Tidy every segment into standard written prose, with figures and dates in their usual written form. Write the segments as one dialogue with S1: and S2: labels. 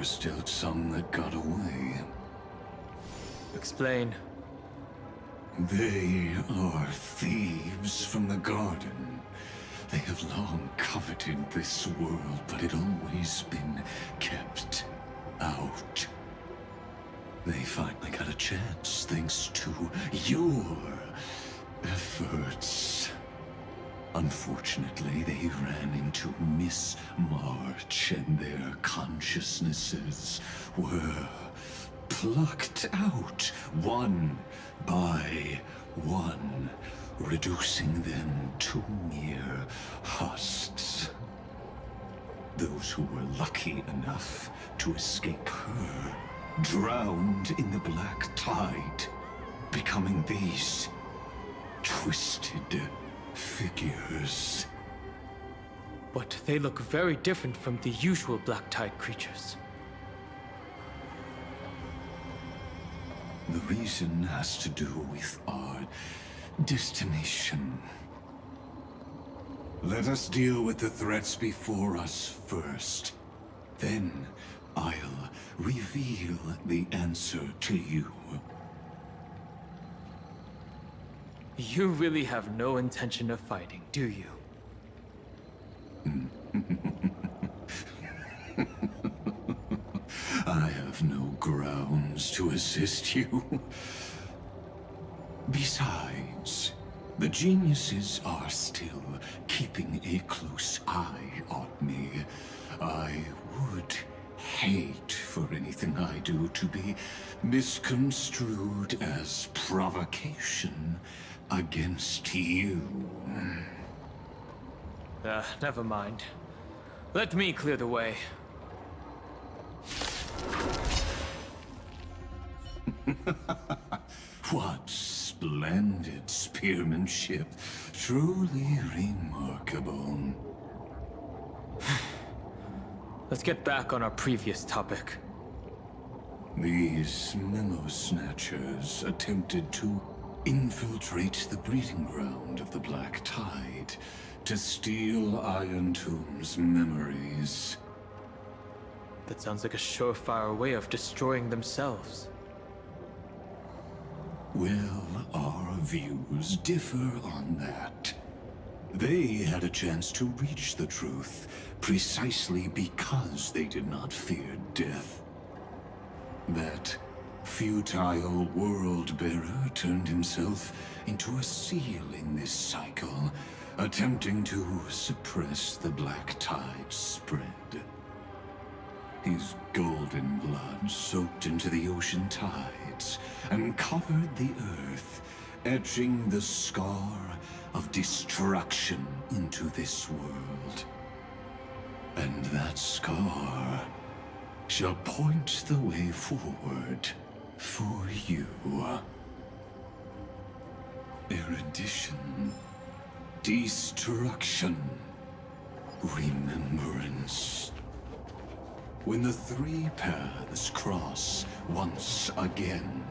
S1: were still some that got away.
S2: Explain.
S1: They are thieves from the garden. They have long coveted this world, but it always been kept out. They finally got a chance thanks to your efforts. Unfortunately, they ran into Miss March and their consciousnesses were plucked out one by one, reducing them to mere husks. Those who were lucky enough to escape her drowned in the black tide, becoming these twisted figures.
S2: But they look very different from the usual Black Tide creatures.
S1: The reason has to do with our destination. Let us deal with the threats before us first. Then I'll reveal the answer to you.
S2: You really have no intention of fighting, do you?
S1: I have no grounds to assist you. Besides, the geniuses are still keeping a close eye on me. I would hate for anything I do to be misconstrued as provocation against you.
S2: Never mind. Let me clear the way.
S1: What splendid spearmanship. Truly remarkable.
S2: Let's get back on our previous topic.
S1: These memo snatchers attempted to infiltrate the breeding ground of the Black Tide to steal Iron Tomb's memories.
S2: That sounds like a surefire way of destroying themselves.
S1: Well, our views differ on that. They had a chance to reach the truth precisely because they did not fear death. That futile world-bearer turned himself into a seal in this cycle, attempting to suppress the Black Tide's spread. His golden blood soaked into the ocean tides and covered the earth, etching the scar of destruction into this world. And that scar shall point the way forward for you. Erudition, destruction, remembrance. When the three paths cross once again,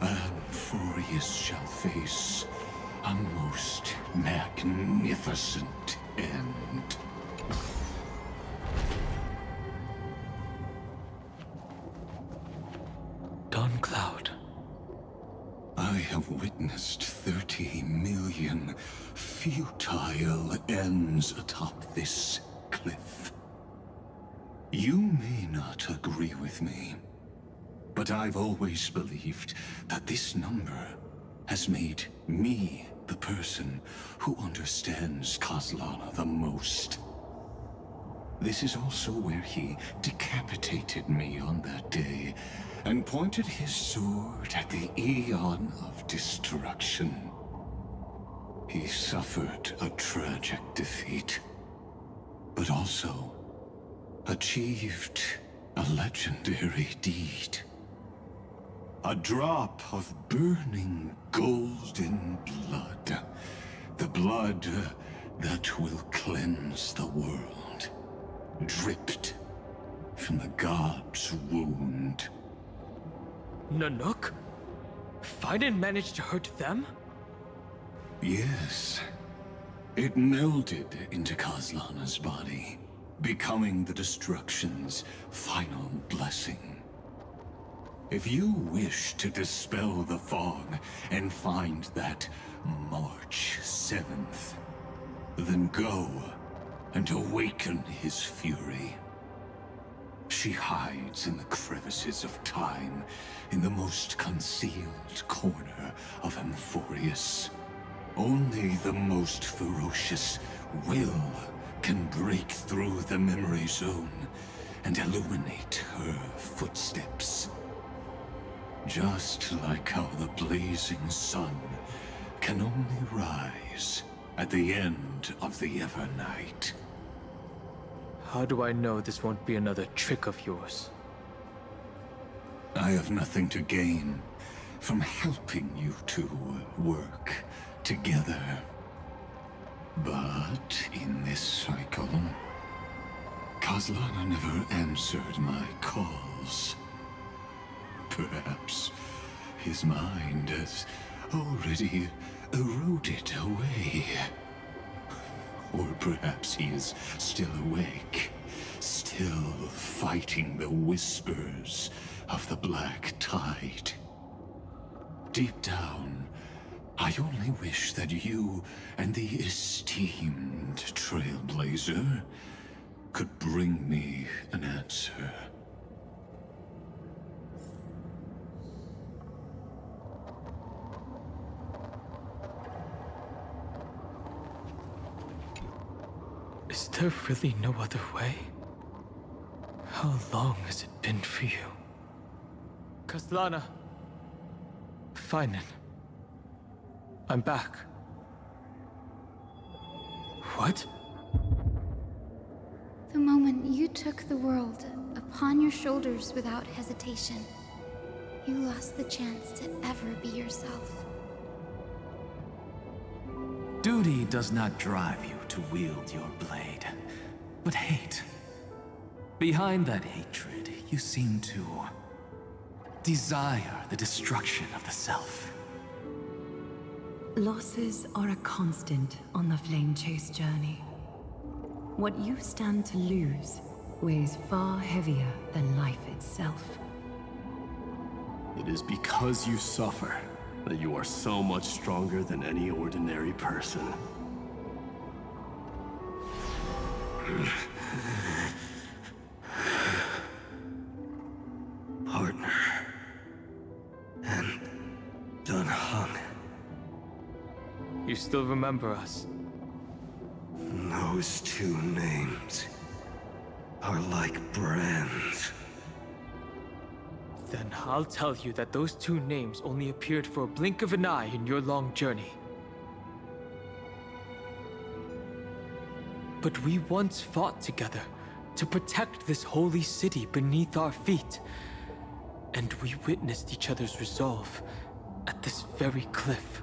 S1: Amphorius shall face a most magnificent end.
S2: Dawn Cloud.
S1: I have witnessed 30 million futile ends atop this cliff. You may not agree with me, but I've always believed that this number has made me the person who understands Kozlana the most. This is also where he decapitated me on that day and pointed his sword at the Eon of Destruction. He suffered a tragic defeat, but also achieved a legendary deed. A drop of burning golden blood. The blood that will cleanse the world. Dripped from the god's wound.
S2: Nanook? Fiden managed to hurt them?
S1: Yes. It melded into Kozlana's body. becoming the destruction's final blessing. If you wish to dispel the fog and find that March 7th, then go and awaken his fury. She hides in the crevices of time, in the most concealed corner of Amphorius. Only the most ferocious will can break through the memory zone and illuminate her footsteps. Just like how the blazing sun can only rise at the end of the Evernight.
S2: How do I know this won't be another trick of yours?
S1: I have nothing to gain from helping you two work together. But in this cycle, Kozlana never answered my calls. Perhaps his mind has already eroded away. Or perhaps he is still awake, still fighting the whispers of the Black Tide. Deep down, I only wish that you and the esteemed Trailblazer could bring me an answer.
S2: Is there really no other way? How long has it been for you? Kozlana. Fine then. I'm back. What?
S3: The moment you took the world upon your shoulders without hesitation, you lost the chance to ever be yourself.
S4: Duty does not drive you to wield your blade, but hate. Behind that hatred, you seem to desire the destruction of the self.
S5: Losses are a constant on the Flame Chase journey. What you stand to lose weighs far heavier than life itself.
S6: It is because you suffer that you are so much stronger than any ordinary person.
S7: Partner. And Dunhung.
S2: You still remember us?
S7: Those two names are like brands.
S2: Then I'll tell you that those two names only appeared for a blink of an eye in your long journey. But we once fought together to protect this holy city beneath our feet. And we witnessed each other's resolve at this very cliff.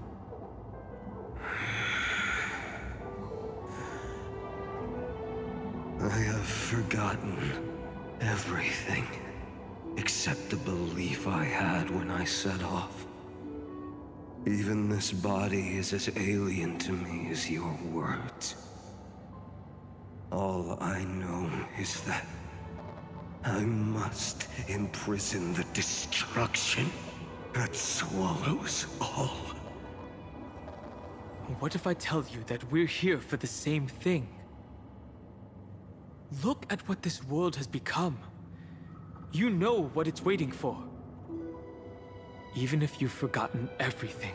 S7: I have forgotten everything except the belief I had when I set off. Even this body is as alien to me as your words. All I know is that I must imprison the destruction that swallows all.
S2: What if I tell you that we're here for the same thing? Look at what this world has become. You know what it's waiting for. Even if you've forgotten everything,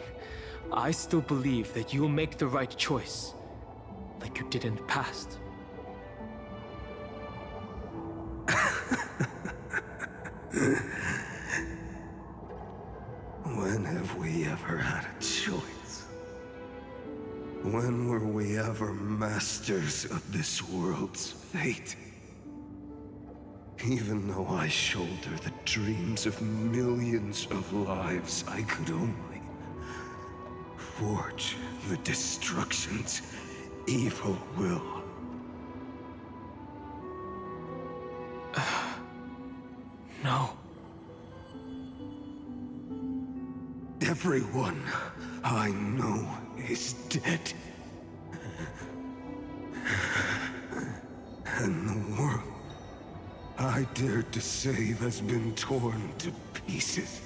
S2: I still believe that you'll make the right choice, like you did in the past.
S7: When have we ever had a choice? When were we ever masters of this world's fate? Even though I shoulder the dreams of millions of lives, I could only forge the destruction's evil will.
S2: No.
S7: Everyone I know is dead. And the I dared to save has been torn to pieces.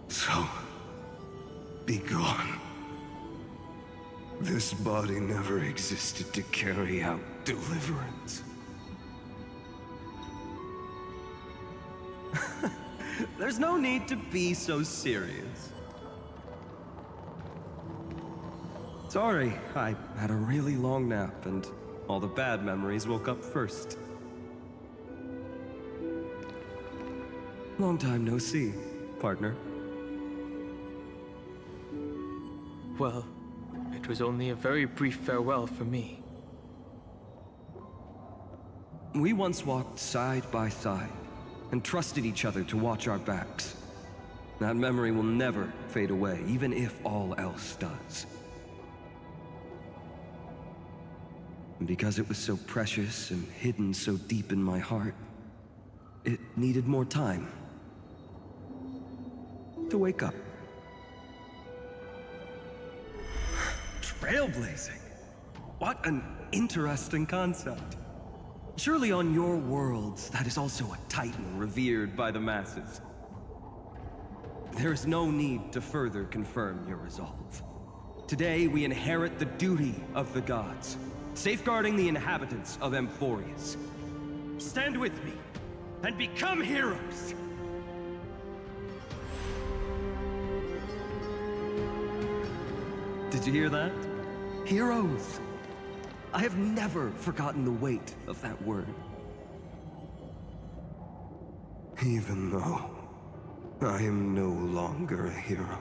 S7: So, be gone. This body never existed to carry out deliverance.
S8: There's no need to be so serious. Sorry, I had a really long nap and all the bad memories woke up first. Long time no see, partner.
S2: Well, it was only a very brief farewell for me.
S8: We once walked side by side and trusted each other to watch our backs. That memory will never fade away, even if all else does. And because it was so precious and hidden so deep in my heart, it needed more time to wake up. Trailblazing? What an interesting concept. Surely on your worlds, that is also a titan revered by the masses. There is no need to further confirm your resolve. Today, we inherit the duty of the gods, safeguarding the inhabitants of Emphorius. Stand with me, and become heroes! Did you hear that? Heroes! I have never forgotten the weight of that word.
S7: Even though I am no longer a hero,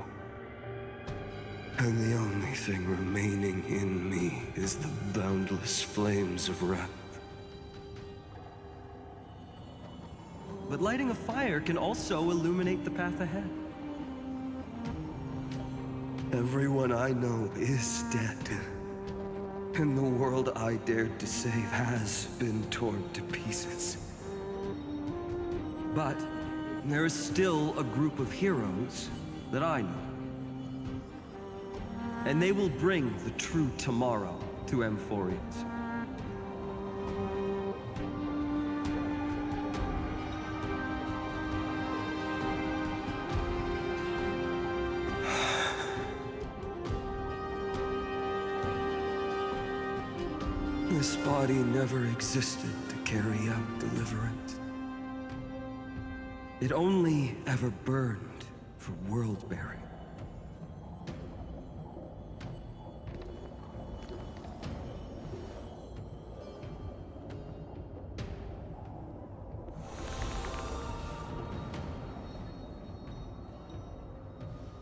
S7: and the only thing remaining in me is the boundless flames of wrath.
S8: But lighting a fire can also illuminate the path ahead.
S7: Everyone I know is dead. And the world I dared to save has been torn to pieces.
S8: But there is still a group of heroes that I know. And they will bring the true tomorrow to Emphorius.
S7: This body never existed to carry out deliverance.
S8: It only ever burned for world-bearing.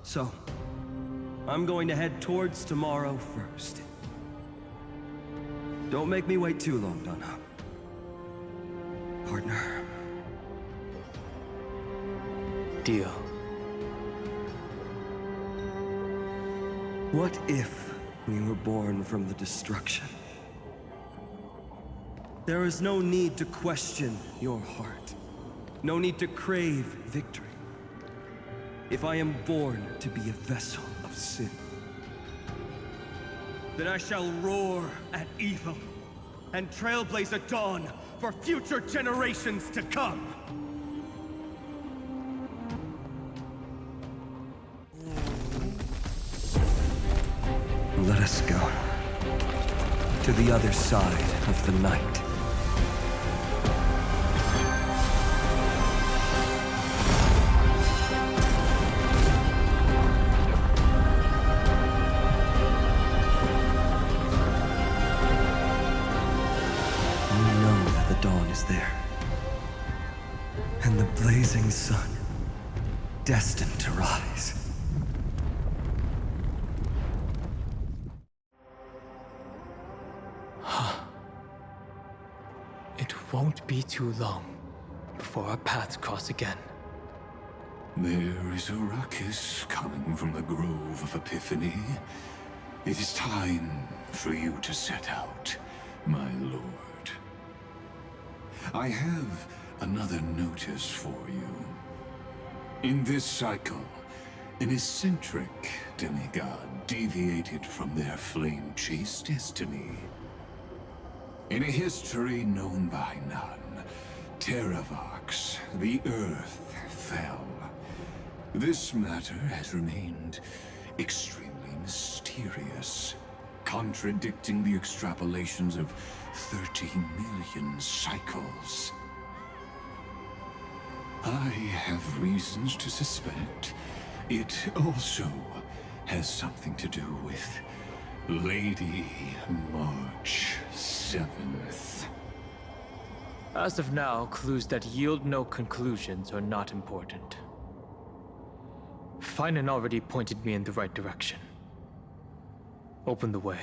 S8: So, I'm going to head towards tomorrow first. Don't make me wait too long, Donna. Partner.
S2: Deal.
S8: What if we were born from the destruction? There is no need to question your heart. No need to crave victory. If I am born to be a vessel of sin, then I shall roar at evil and trailblaze a dawn for future generations to come.
S7: Let us go to the other side of the night.
S8: There. And the blazing sun, destined to rise.
S2: It won't be too long before our paths cross again.
S1: There is a ruckus coming from the Grove of Epiphany. It is time for you to set out, my lord. I have another notice for you. In this cycle, an eccentric demigod deviated from their flame-chased destiny. In a history known by none, Terravox, the Earth fell. This matter has remained extremely mysterious, contradicting the extrapolations of 30 million cycles. I have reasons to suspect it also has something to do with Lady March 7th.
S2: As of now, clues that yield no conclusions are not important. Finan already pointed me in the right direction. Open the way.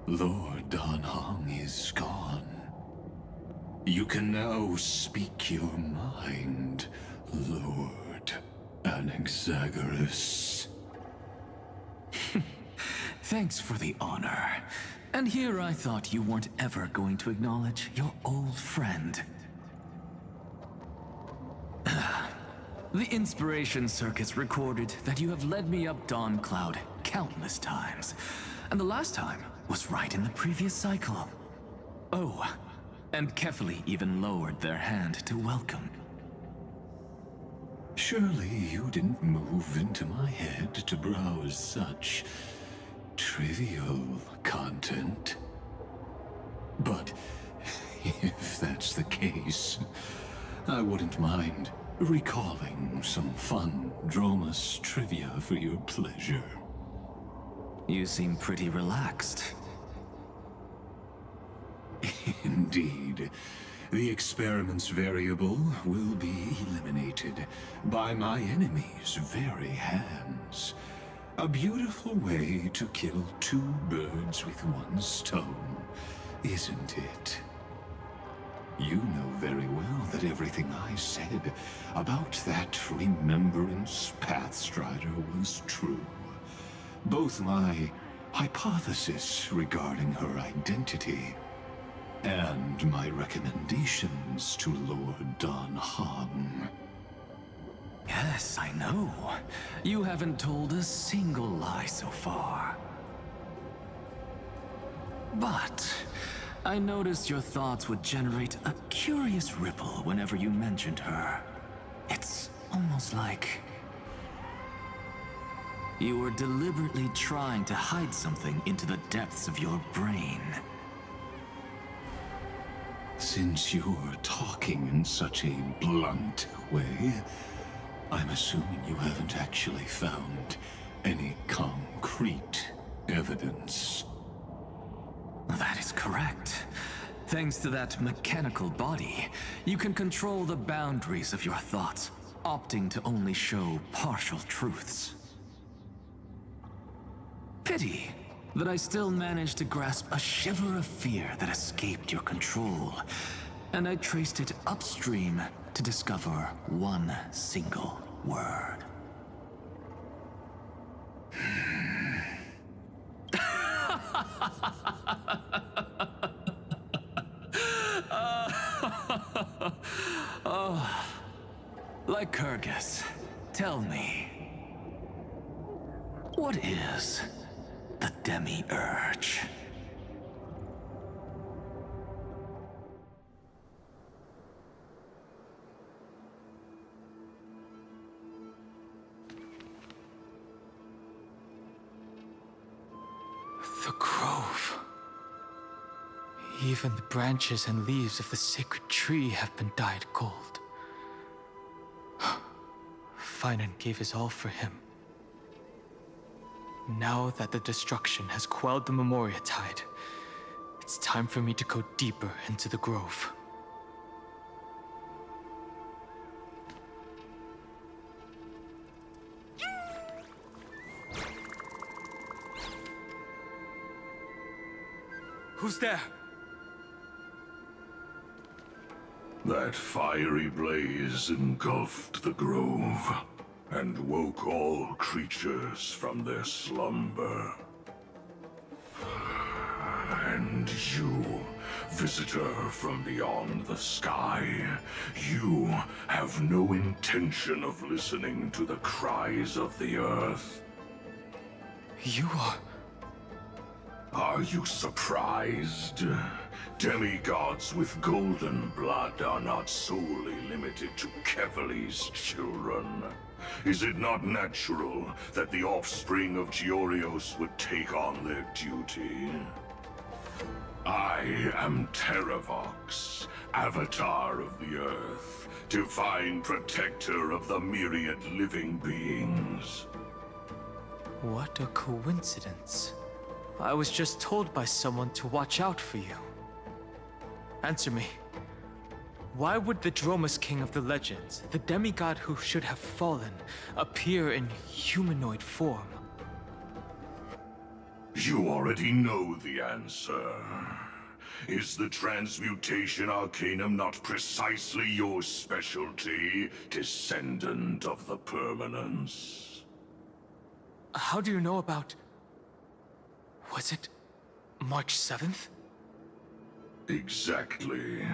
S1: Lord Dan Heng is gone. You can now speak your mind, Lord Anaxagoras.
S4: Thanks for the honor. And here I thought you weren't ever going to acknowledge your old friend. The Inspiration Circuits recorded that you have led me up Dawn Cloud countless times. And the last time was right in the previous cycle. Oh, and Kefali even lowered their hand to welcome.
S1: Surely you didn't move into my head to browse such trivial content. But if that's the case, I wouldn't mind recalling some fun Dromus trivia for your pleasure.
S4: You seem pretty relaxed.
S1: Indeed. The experiment's variable will be eliminated by my enemy's very hands. A beautiful way to kill two birds with one stone, isn't it? You know very well that everything I said about that Remembrance Pathstrider was true. Both my hypothesis regarding her identity and my recommendations to Lord Dan Heng.
S4: Yes, I know. You haven't told a single lie so far. But I noticed your thoughts would generate a curious ripple whenever you mentioned her. It's almost like you were deliberately trying to hide something into the depths of your brain.
S1: Since you're talking in such a blunt way, I'm assuming you haven't actually found any concrete evidence.
S4: That is correct. Thanks to that mechanical body, you can control the boundaries of your thoughts, opting to only show partial truths. Pity that I still managed to grasp a shiver of fear that escaped your control, and I traced it upstream to discover one single word. Oh, Lycurgus, tell me, what is the Demi-Urge?
S2: The grove. Even the branches and leaves of the sacred tree have been dyed gold. Finan gave his all for him. Now that the destruction has quelled the Memoria Tide, it's time for me to go deeper into the grove. Who's there?
S9: That fiery blaze engulfed the grove and woke all creatures from their slumber. And And you, visitor from beyond the sky, you have no intention of listening to the cries of the earth.
S2: You are...
S9: Are you surprised? Demigods with golden blood are not solely limited to Kevali's children. Is it not natural that the offspring of Georios would take on their duty? I am Terravox, Avatar of the Earth, divine protector of the myriad living beings.
S2: What a coincidence. I was just told by someone to watch out for you. Answer me. Why would the Dromus King of the legends, the demigod who should have fallen, appear in humanoid form?
S9: You already know the answer. Is the transmutation arcanum not precisely your specialty, descendant of the permanence?
S2: How do you know about... Was it March 7th?
S9: Exactly.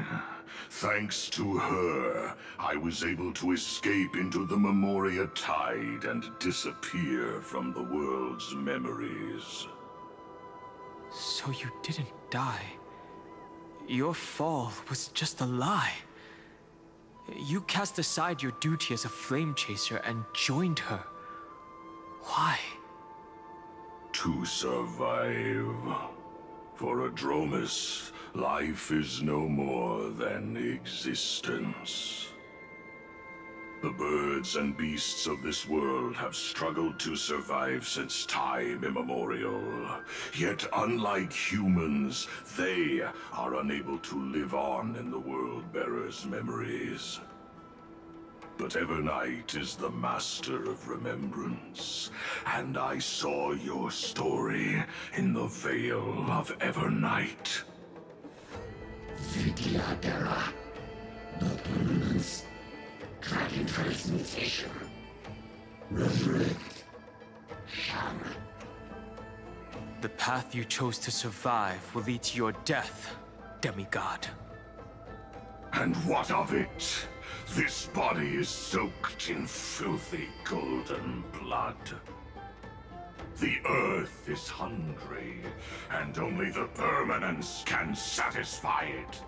S9: Thanks to her, I was able to escape into the Memoria Tide and disappear from the world's memories.
S2: So you didn't die. Your fall was just a lie. You cast aside your duty as a flame chaser and joined her. Why?
S9: To survive. For a Dromus, life is no more than existence. The birds and beasts of this world have struggled to survive since time immemorial. Yet unlike humans, they are unable to live on in the World-Bearer's memories. But Evernight is the master of remembrance, and I saw your story in the Veil of Evernight.
S1: Vidyadhara. The permanence. Dragon transmutation. Resurrect. Shang.
S2: The path you chose to survive will lead to your death, demigod.
S9: And what of it? This body is soaked in filthy golden blood. The earth is hungry, and only the permanence can satisfy it.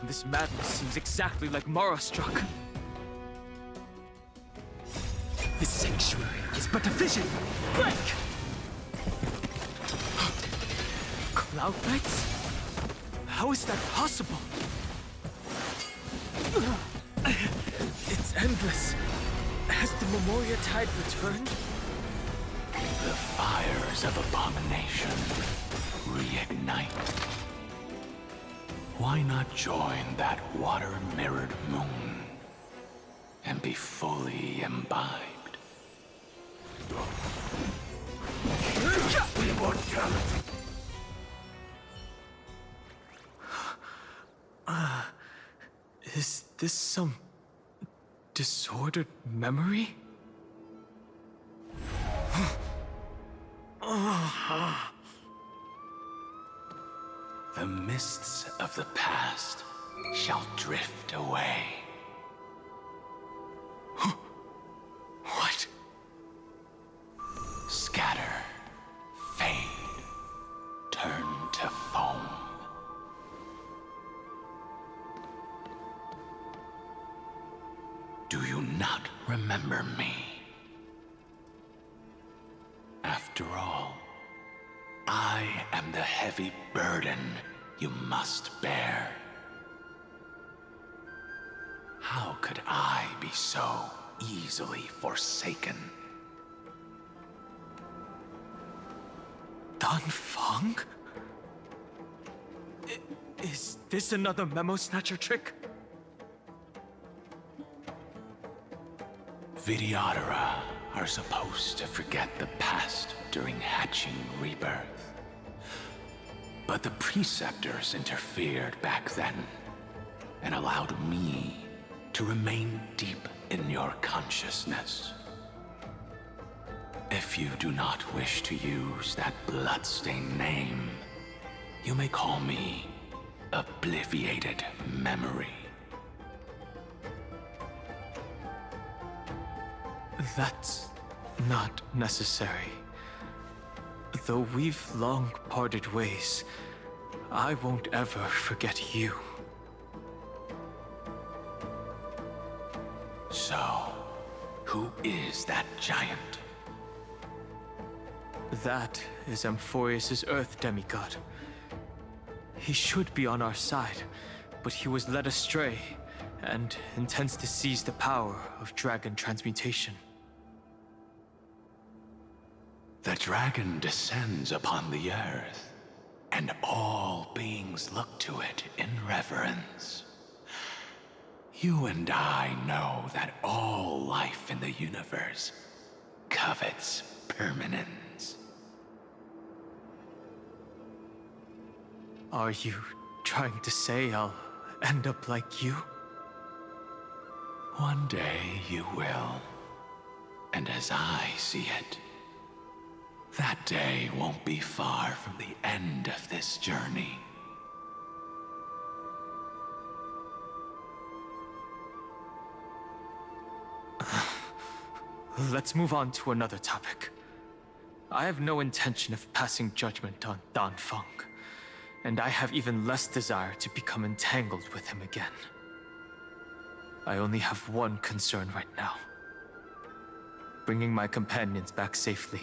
S2: This madness seems exactly like Mara struck. This sanctuary is but a vision! Break! Cloud Knights? How is that possible? It's endless. Has the Memoria Tide returned?
S4: The fires of abomination reignite. Why not join that water-mirrored moon and be fully imbibed?
S9: Immortality.
S2: Is this some disordered memory?
S4: The mists of the past shall drift away.
S2: What?
S4: Scatter, fade, turn to foam. Do you not remember me? After all, I am the heavy burden you must bear. How could I be so easily forsaken?
S2: Dan Feng? Is this another memo snatcher trick?
S4: Vidyadhara are supposed to forget the past during hatching rebirth. But the Preceptors interfered back then and allowed me to remain deep in your consciousness.
S1: you do not wish to use that bloodstained name, you may call me Obliviated Memory.
S2: That's not necessary. Though we've long parted ways, I won't ever forget you.
S1: So, who is that giant?
S2: That is Amphorius' Earth demigod. He should be on our side, but he was led astray and intends to seize the power of dragon transmutation.
S1: The dragon descends upon the earth, and all beings look to it in reverence. You and I know that all life in the universe covets permanence.
S2: Are you trying to say I'll end up like you?
S1: One day you will, and as I see it, that day won't be far from the end of this journey.
S2: Let's move on to another topic. I have no intention of passing judgment on Dan Feng, and I have even less desire to become entangled with him again. I only have one concern right now: bringing my companions back safely.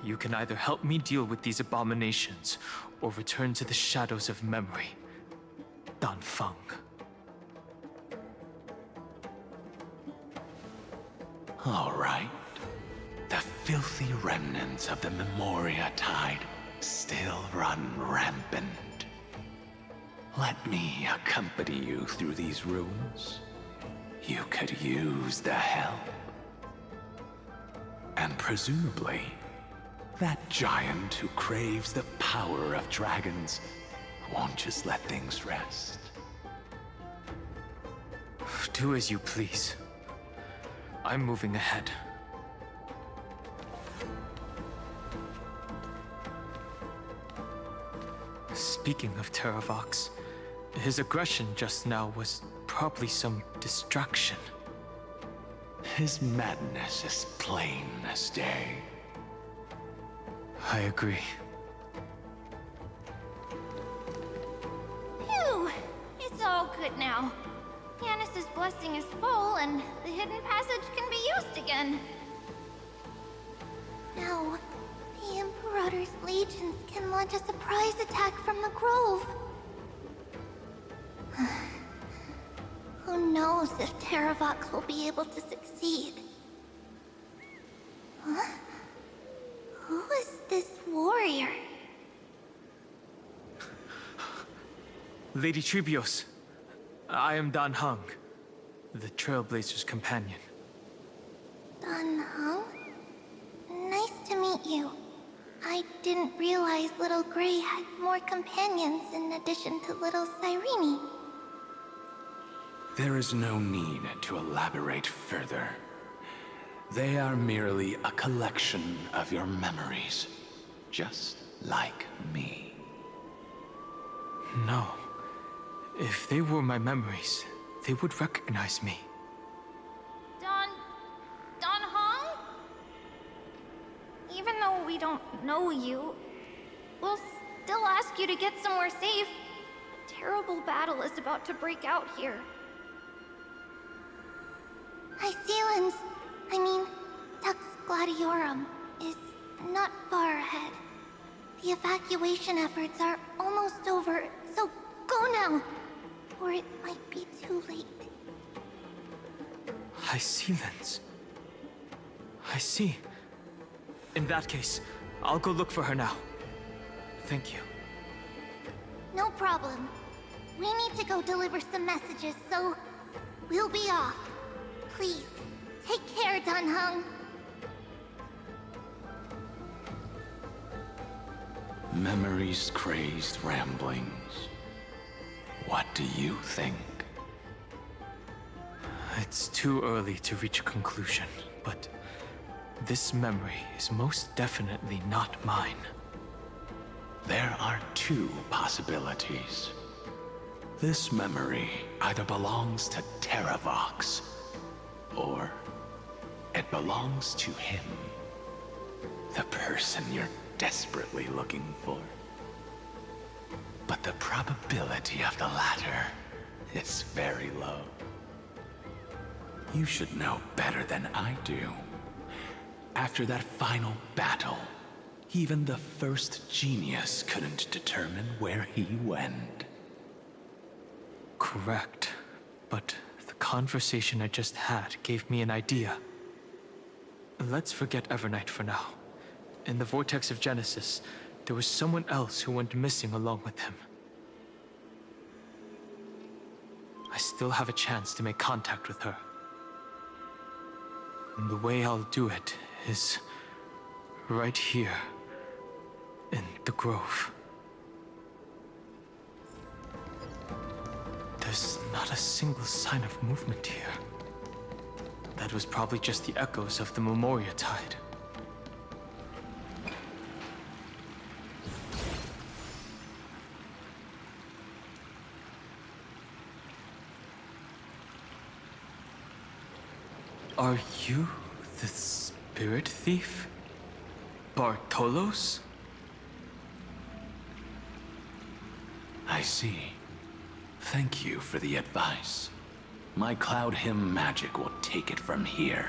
S2: You can either help me deal with these abominations, or return to the shadows of memory. Dan Feng.
S1: All right. The filthy remnants of the Memoria Tide still run rampant. Let me accompany you through these ruins. You could use the help. And presumably, that giant who craves the power of dragons won't just let things rest.
S2: Do as you please. I'm moving ahead. Speaking of Terravox, his aggression just now was probably some distraction.
S1: His madness is plain as day.
S2: I agree.
S3: Phew! It's all good now. Yanis's blessing is full, and the hidden passage can be used again. Now, the Imperator's legions can launch a surprise attack from the grove. Who knows if Terravox will be able to succeed? Huh? Who is this warrior?
S2: Lady Tribios, I am Dan Heng, the Trailblazer's companion.
S3: Dan Heng? Nice to meet you. I didn't realize Little Gray had more companions in addition to Little Cyrene.
S1: There is no need to elaborate further. They are merely a collection of your memories, just like me.
S2: No. If they were my memories, they would recognize me.
S3: Dan Heng? Even though we don't know you, we'll still ask you to get somewhere safe. A terrible battle is about to break out here. Iceland's, Tux Gladiorum, is not far ahead. The evacuation efforts are almost over, so go now, or it might be too late.
S2: Iceland's. I see. In that case, I'll go look for her now. Thank you.
S3: No problem. We need to go deliver some messages, so we'll be off. Please, take care, Dan Heng.
S1: Memories crazed ramblings. What do you think?
S2: It's too early to reach a conclusion. but this memory is most definitely not mine.
S10: There are two possibilities. This memory either belongs to Terravox, or it belongs to him. The person you're desperately looking for. But the probability of the latter is very low. You should know better than I do. After that final battle, even the first genius couldn't determine where he went.
S2: Correct, but the conversation I just had gave me an idea. Let's forget Evernight for now. In the Vortex of Genesis, there was someone else who went missing along with him. I still have a chance to make contact with her. And the way I'll do it is right here in the grove. There's not a single sign of movement here. That was probably just the echoes of the Memoria Tide. Are you the spirit thief? Bartolos?
S10: I see. Thank you for the advice. My Cloud Hymn magic will take it from here.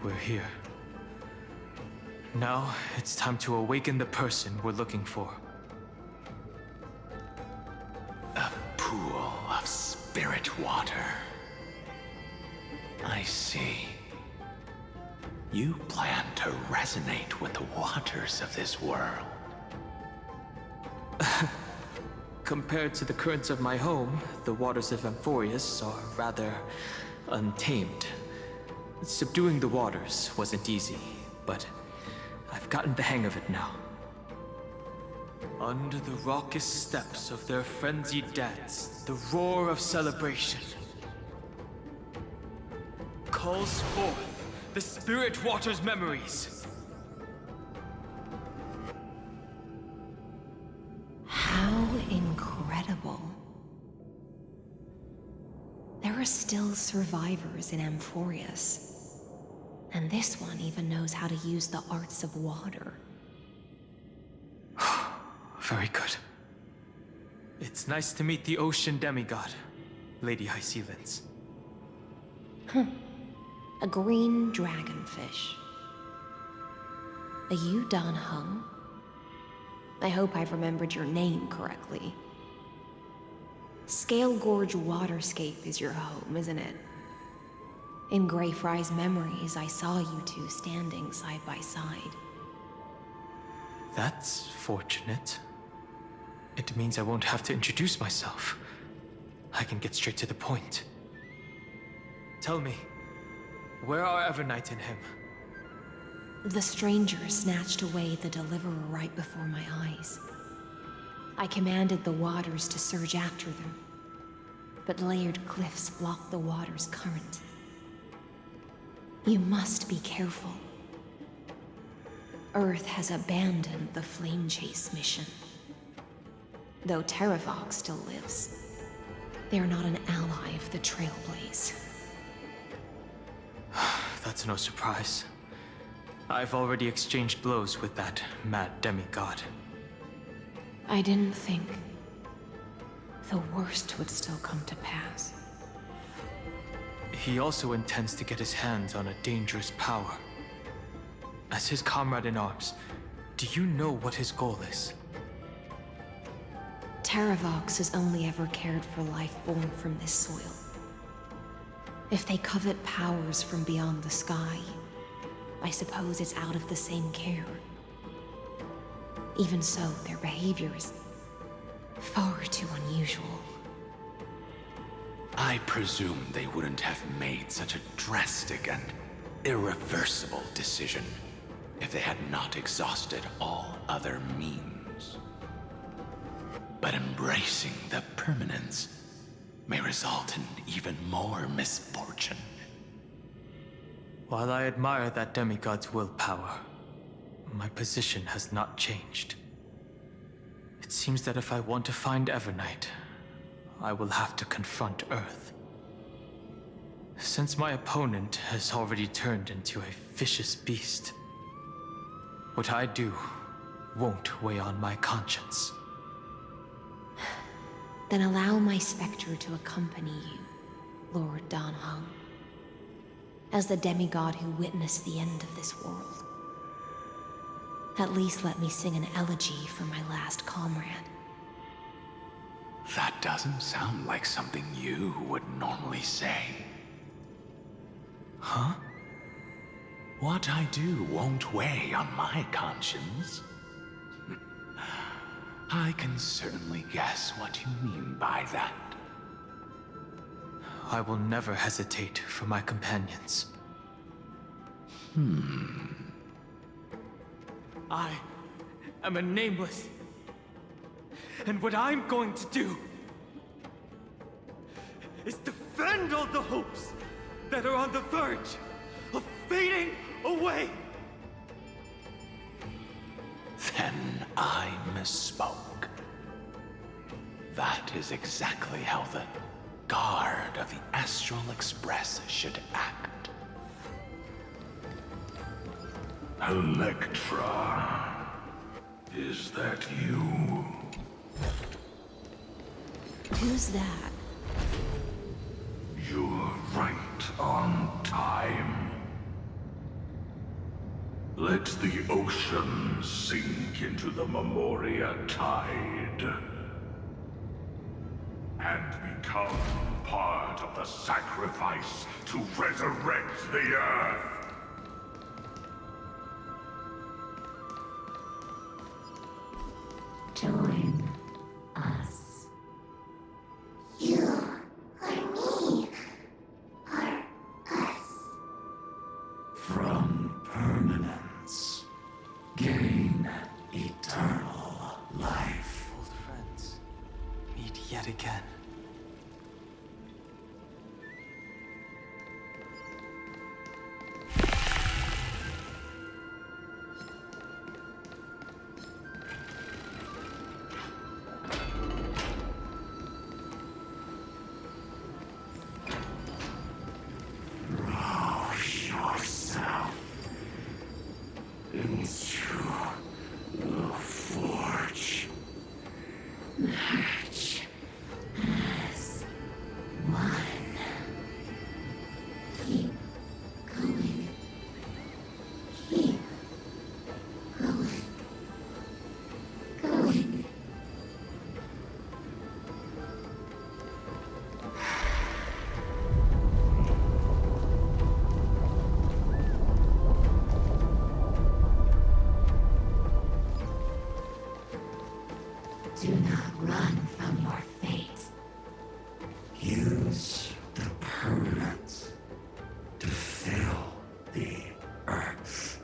S2: We're here. Now, it's time to awaken the person we're looking for.
S10: A pool of spirit water. I see. You plan to resonate with the waters of this world.
S2: Compared to the currents of my home, the waters of Amphorius are rather untamed. Subduing the waters wasn't easy, but I've gotten the hang of it now. Under the raucous steps of their frenzied dance, the roar of celebration calls forth the spirit water's memories.
S5: How incredible. There are still survivors in Amphorius. And this one even knows how to use the arts of water.
S2: Very good. It's nice to meet the ocean demigod, Lady High Sealens.
S5: A green dragonfish. Are you Dan Hung? I hope I've remembered your name correctly. Scale Gorge Waterscape is your home, isn't it? In Greyfry's memories, I saw you two standing side by side.
S2: That's fortunate. It means I won't have to introduce myself. I can get straight to the point. Tell me, where are Evernight and him?
S5: The stranger snatched away the deliverer right before my eyes. I commanded the waters to surge after them, but layered cliffs blocked the water's current. You must be careful. Earth has abandoned the Flame Chase mission. Though Terravox still lives, they are not an ally of the Trailblaze.
S2: that's no surprise. I've already exchanged blows with that mad demigod.
S5: I didn't think the worst would still come to pass.
S2: He also intends to get his hands on a dangerous power. As his comrade in arms, do you know what his goal is?
S5: Terravox has only ever cared for life born from this soil. If they covet powers from beyond the sky, I suppose it's out of the same care. Even so, their behavior is far too unusual.
S10: I presume they wouldn't have made such a drastic and irreversible decision if they had not exhausted all other means. But embracing the permanence may result in even more misfortune.
S2: While I admire that demigod's willpower, my position has not changed. It seems that if I want to find Evernight, I will have to confront Earth. Since my opponent has already turned into a vicious beast, what I do won't weigh on my conscience.
S5: Then allow my specter to accompany you, Lord Danhong, as the demigod who witnessed the end of this world. At least let me sing an elegy for my last comrade.
S10: That doesn't sound like something you would normally say. Huh? What I do won't weigh on my conscience. I can certainly guess what you mean by that.
S2: I will never hesitate for my companions. I am a nameless. And what I'm going to do is defend all the hopes that are on the verge of fading away.
S10: Then I misspoke. That is exactly how the guard of the Astral Express should act.
S9: Electra, is that you?
S5: Who's that?
S9: You're right on time. Let the ocean sink into the Memoria tide and become part of the sacrifice to resurrect the Earth.
S3: Join us. You are me, are us.
S1: From permanence, gain eternal life.
S2: Old friends, meet yet again.
S1: Yourself into the forge.
S3: Merge as one. Keep going. Keep going. Going. Do not run from your fate.
S1: Use the permanence to fill the earth.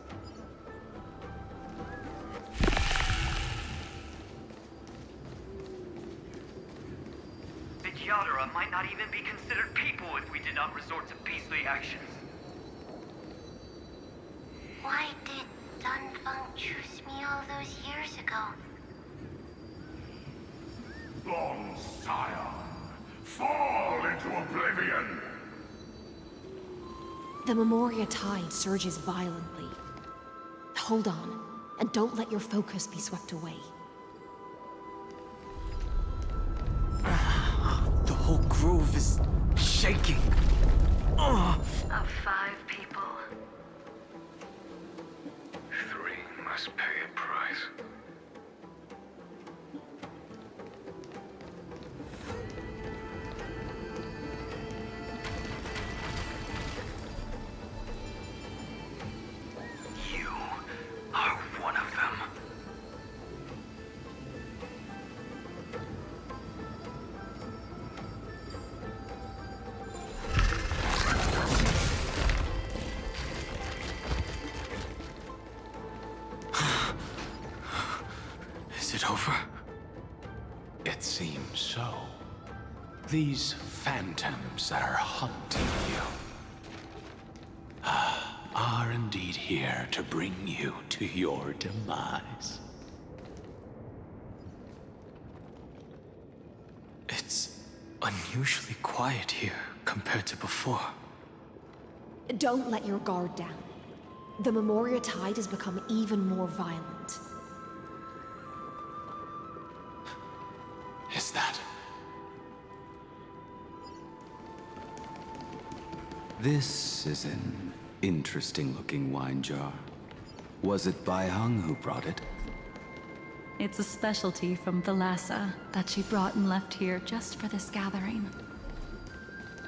S11: The Yadara might not even be considered people if we did not resort to beastly actions.
S3: Why did Dunfeng choose me all those years ago?
S9: Long Scion, fall into oblivion!
S5: The Memoria tide surges violently. Hold on, and don't let your focus be swept away.
S2: The whole grove is shaking.
S11: Of 5 people,
S7: 3 must pay a price. You are one of them.
S2: Is it over?
S10: It seems so. These phantoms that are haunting you are indeed here to bring you to your demise.
S2: It's unusually quiet here compared to before.
S5: Don't let your guard down. The Memoria tide has become even more violent.
S10: Is that?
S12: This is an interesting-looking wine jar. Was it Baihang who brought it?
S13: It's a specialty from Thalassa that she brought and left here just for this gathering.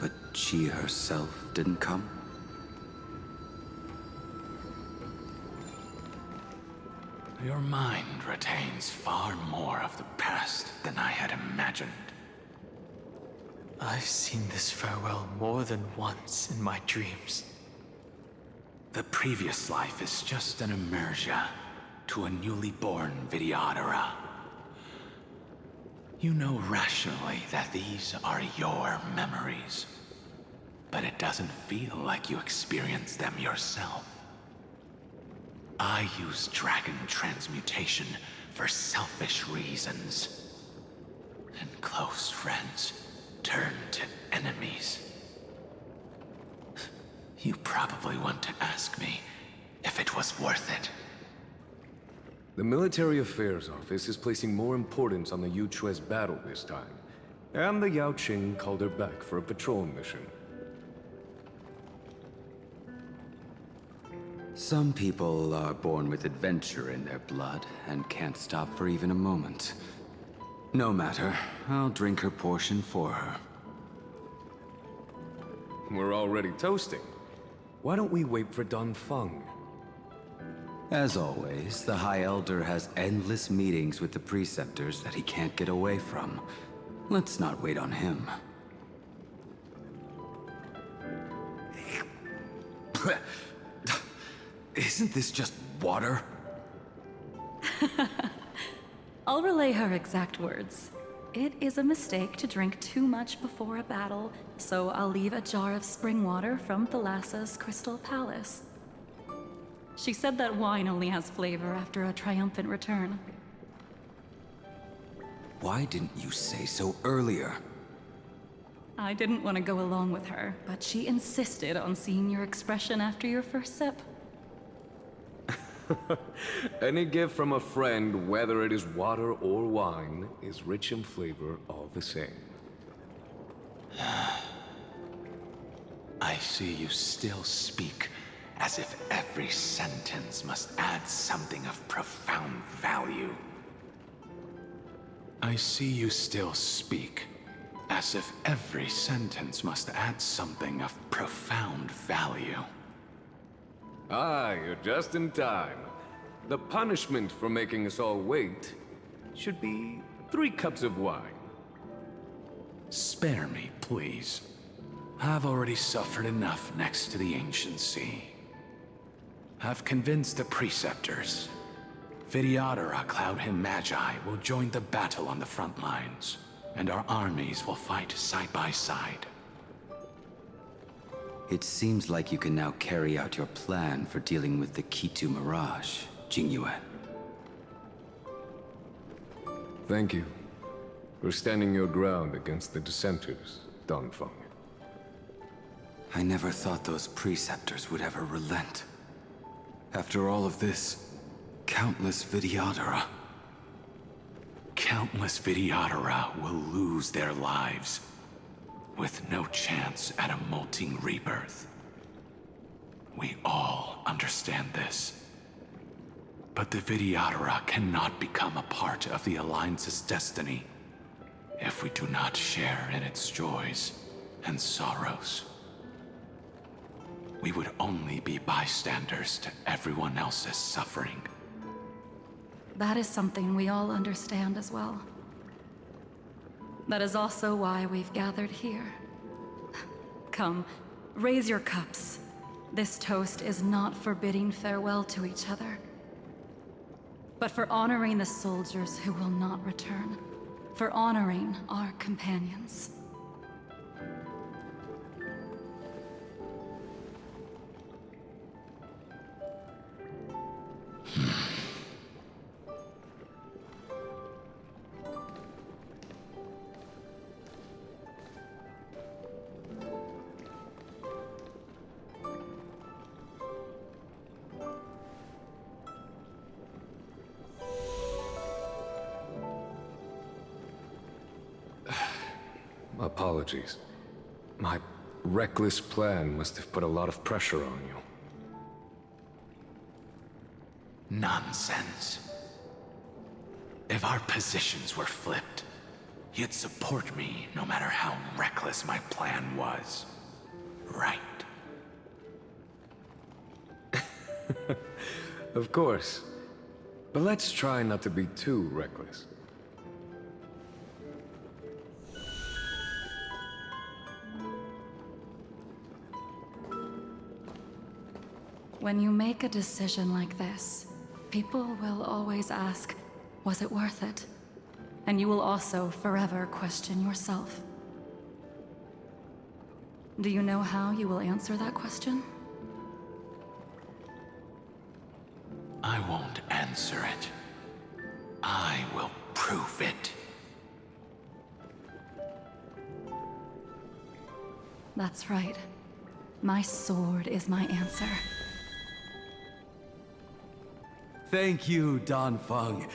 S12: But she herself didn't come?
S10: Your mind retains far more of the past than I had imagined.
S2: I've seen this farewell more than once in my dreams.
S10: The previous life is just an immersia to a newly born Vidyadhara. You know rationally that these are your memories, but it doesn't feel like you experienced them yourself. I use dragon transmutation for selfish reasons, and close friends turn to enemies. You probably want to ask me if it was worth it.
S14: The Military Affairs Office is placing more importance on the Yuchue's battle this time, and the Yaoqing called her back for a patrol mission.
S12: Some people are born with adventure in their blood and can't stop for even a moment. No matter, I'll drink her portion for her.
S14: We're already toasting. Why don't we wait for Don Feng?
S12: As always, the High Elder has endless meetings with the Preceptors that he can't get away from. Let's not wait on him. Isn't this just water?
S13: I'll relay her exact words. It is a mistake to drink too much before a battle, so I'll leave a jar of spring water from Thalassa's Crystal Palace. She said that wine only has flavor after a triumphant return.
S12: Why didn't you say so earlier?
S13: I didn't want to go along with her, but she insisted on seeing your expression after your first sip.
S14: Any gift from a friend, whether it is water or wine, is rich in flavor all the same.
S10: I see you still speak as if every sentence must add something of profound value. I see you still speak as if every sentence must add something of profound value.
S14: Ah, you're just in time. The punishment for making us all wait should be 3 cups of wine.
S10: Spare me, please. I've already suffered enough next to the ancient sea. I've convinced the Preceptors. Vidyadhara Cloud and Magi will join the battle on the front lines, and our armies will fight side by side.
S12: It seems like you can now carry out your plan for dealing with the Kitu Mirage, Jingyue.
S14: Thank you for standing your ground against the dissenters, Don Feng.
S12: I never thought those preceptors would ever relent. After all of this, countless Vidyadhara.
S10: Countless Vidyadhara will lose their lives, with no chance at a molting rebirth. We all understand this. But the Vidyadhara cannot become a part of the Alliance's destiny if we do not share in its joys and sorrows. We would only be bystanders to everyone else's suffering.
S13: That is something we all understand as well. That is also why we've gathered here. Come, raise your cups. This toast is not for bidding farewell to each other, but for honoring the soldiers who will not return, for honoring our companions.
S14: Apologies. My reckless plan must have put a lot of pressure on you.
S10: Nonsense. If our positions were flipped, you'd support me no matter how reckless my plan was. Right?
S14: Of course. But let's try not to be too reckless.
S13: When you make a decision like this, people will always ask, was it worth it? And you will also forever question yourself. Do you know how you will answer that question?
S10: I won't answer it. I will prove it.
S13: That's right. My sword is my answer.
S15: Thank you, Dan Feng.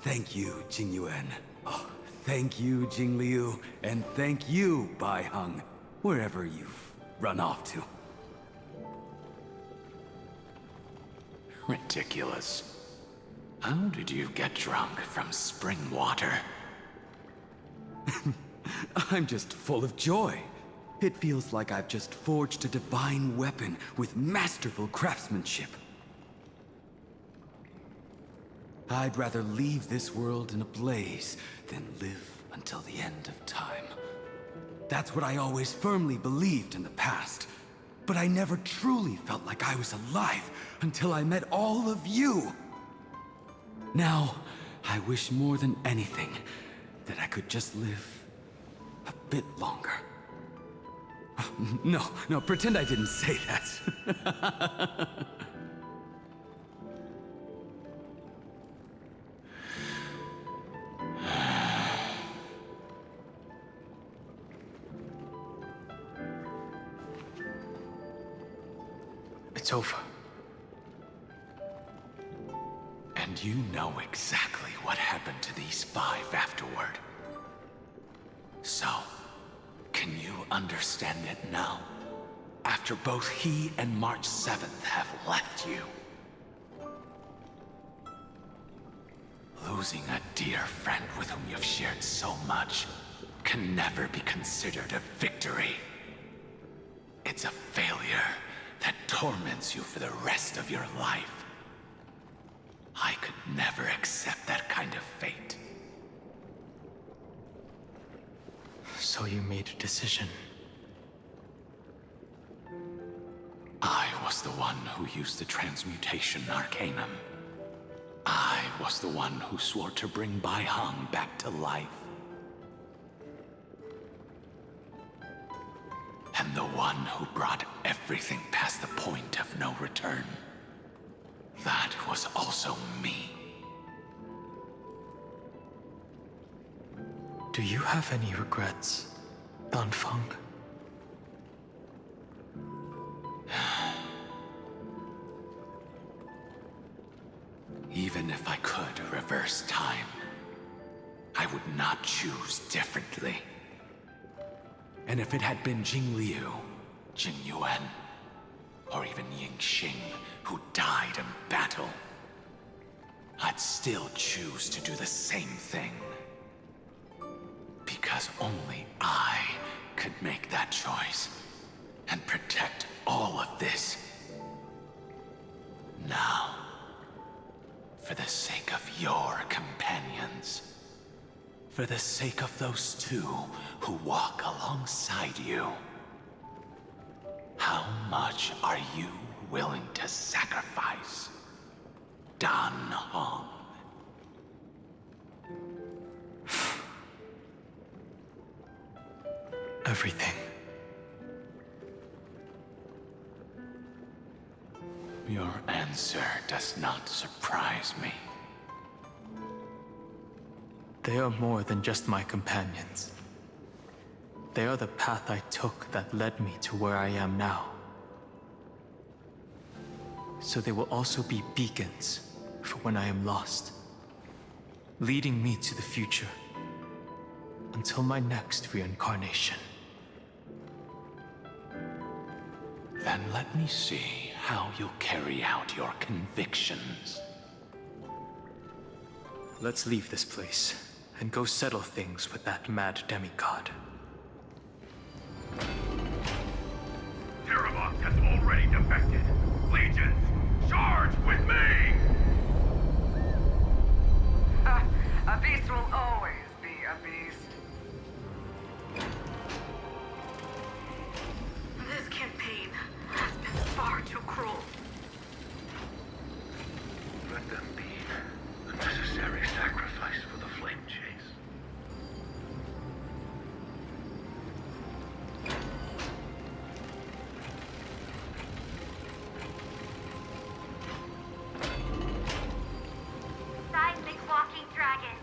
S15: Thank you, Jing Yuan. Oh, thank you, Jing Liu. And thank you, Bai Heng, wherever you've run off to.
S10: Ridiculous. How did you get drunk from spring water?
S15: I'm just full of joy. It feels like I've just forged a divine weapon with masterful craftsmanship. I'd rather leave this world in a blaze than live until the end of time. That's what I always firmly believed in the past. But I never truly felt like I was alive until I met all of you. Now, I wish more than anything that I could just live a bit longer. No, pretend I didn't say that.
S2: It's over.
S10: And you know exactly what happened to these 5 afterward. So, can you understand it now? After both he and March 7th have left you. Losing a dear friend with whom you've shared so much can never be considered a victory. It's a failure that torments you for the rest of your life. I could never accept that kind of fate.
S2: So you made a decision.
S10: I was the one who used the transmutation arcanum. I was the one who swore to bring Bai Heng back to life. And the one who brought everything past the point of no return. That was also me.
S2: Do you have any regrets, Dan Feng?
S10: Even if I could reverse time, I would not choose differently. And if it had been Jing Liu, Jing Yuan, or even Ying Xing who died in battle, I'd still choose to do the same thing. Because only I could make that choice and protect all of this. Now, for the sake of your companions, for the sake of those two who walk alongside you, how much are you willing to sacrifice, Dan Hong?
S2: Everything.
S10: Your answer does not surprise me.
S2: They are more than just my companions. They are the path I took that led me to where I am now. So they will also be beacons for when I am lost, leading me to the future until my next reincarnation.
S10: Then let me see how you'll carry out your convictions.
S2: Let's leave this place and go settle things with that mad demigod.
S11: Terravox has already defected. Legions, charge with me! A beast will always be a beast. This campaign has been far too cruel.
S16: Let them be the necessary sacrifice for the flame chase.
S3: Seismic walking dragon.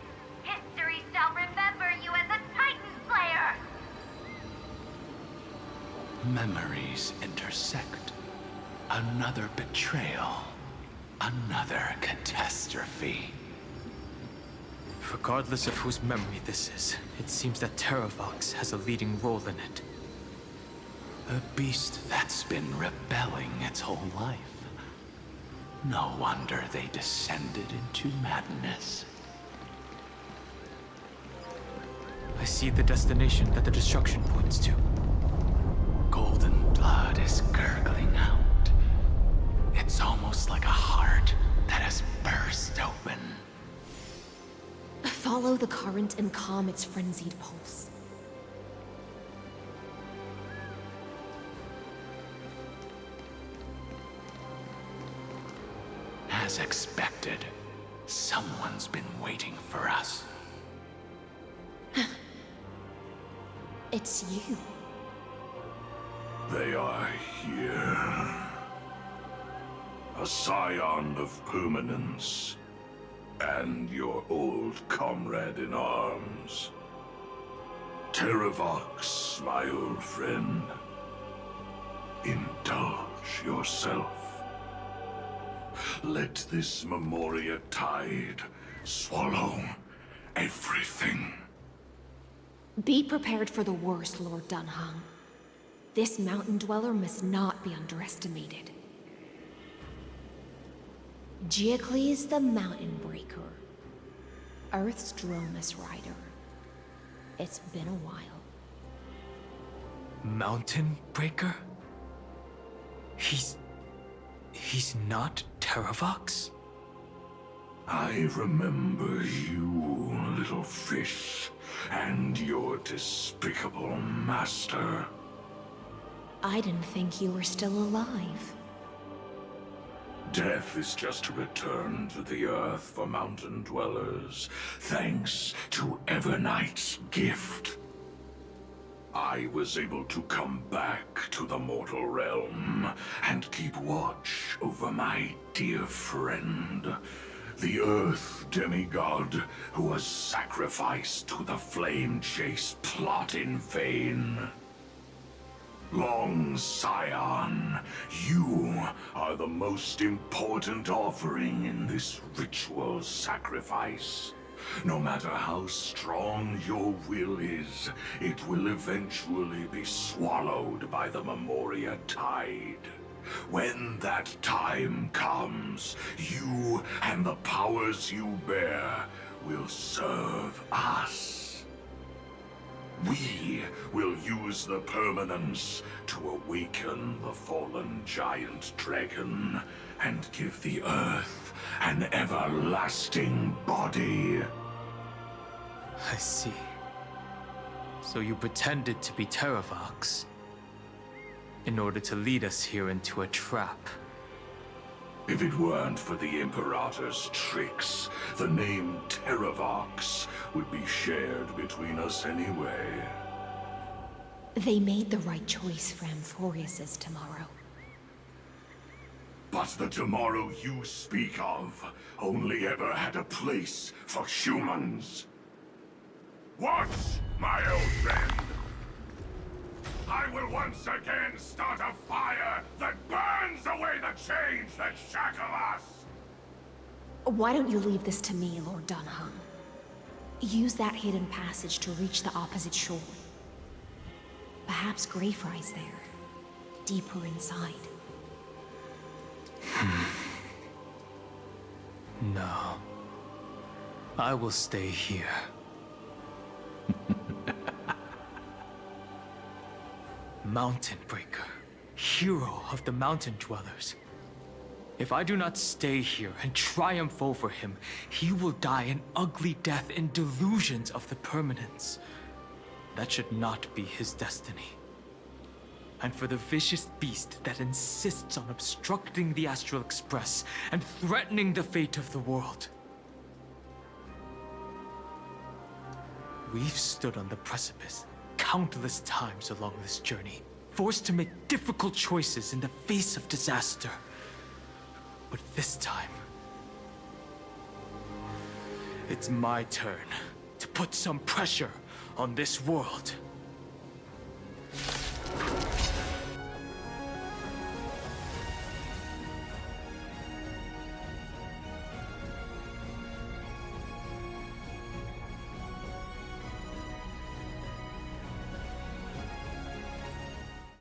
S3: History shall remember you as a Titan Slayer!
S10: Memories intersect. Another betrayal. Another catastrophe.
S2: Regardless of whose memory this is, it seems that Terravox has a leading role in it.
S10: A beast that's been rebelling its whole life. No wonder they descended into madness.
S2: I see the destination that the destruction points to.
S10: Golden blood is gurgling out. It's almost like a heart that has burst open.
S5: Follow the current and calm its frenzied pulse.
S10: As expected, someone's been waiting for us.
S5: It's you.
S9: They are here. A scion of permanence. And your old comrade in arms. Terravox, my old friend. Indulge yourself. Let this Memoria tide swallow everything.
S5: Be prepared for the worst, Lord Dunhung. This mountain dweller must not be underestimated. Giacles the Mountain Breaker. Earth's Dromus Rider. It's been a while.
S2: Mountain Breaker? He's not Terravox?
S9: I remember you, little fish, and your despicable master.
S5: I didn't think you were still alive.
S9: Death is just a return to the earth for mountain dwellers, thanks to Evernight's gift. I was able to come back to the mortal realm and keep watch over my dear friend, the Earth demigod who was sacrificed to the flame chase plot in vain. Long Scion, You are the most important offering in this ritual sacrifice. No matter how strong your will is, it will eventually be swallowed by the Memoria tide. When that time comes, you and the powers you bear will serve us. We will use the permanence to awaken the fallen giant dragon and give the Earth an everlasting body.
S2: I see. So you pretended to be Terravox in order to lead us here into a trap.
S9: If it weren't for the Imperator's tricks, the name Terravox would be shared between us anyway.
S5: They made the right choice for Amphorius's tomorrow.
S9: But the tomorrow you speak of only ever had a place for humans. Watch, my old friend! I will once again start a fire that burns away the chains that shackle us!
S5: Why don't you leave this to me, Lord Dunham? Use that hidden passage to reach the opposite shore. Perhaps Greyfry's there, deeper inside.
S2: No. I will stay here. Mountain Breaker, hero of the Mountain Dwellers. If I do not stay here and triumph over him, he will die an ugly death in delusions of the permanence. That should not be his destiny. And for the vicious beast that insists on obstructing the Astral Express and threatening the fate of the world. We've stood on the precipice countless times along this journey, forced to make difficult choices in the face of disaster. But this time, it's my turn to put some pressure on this world.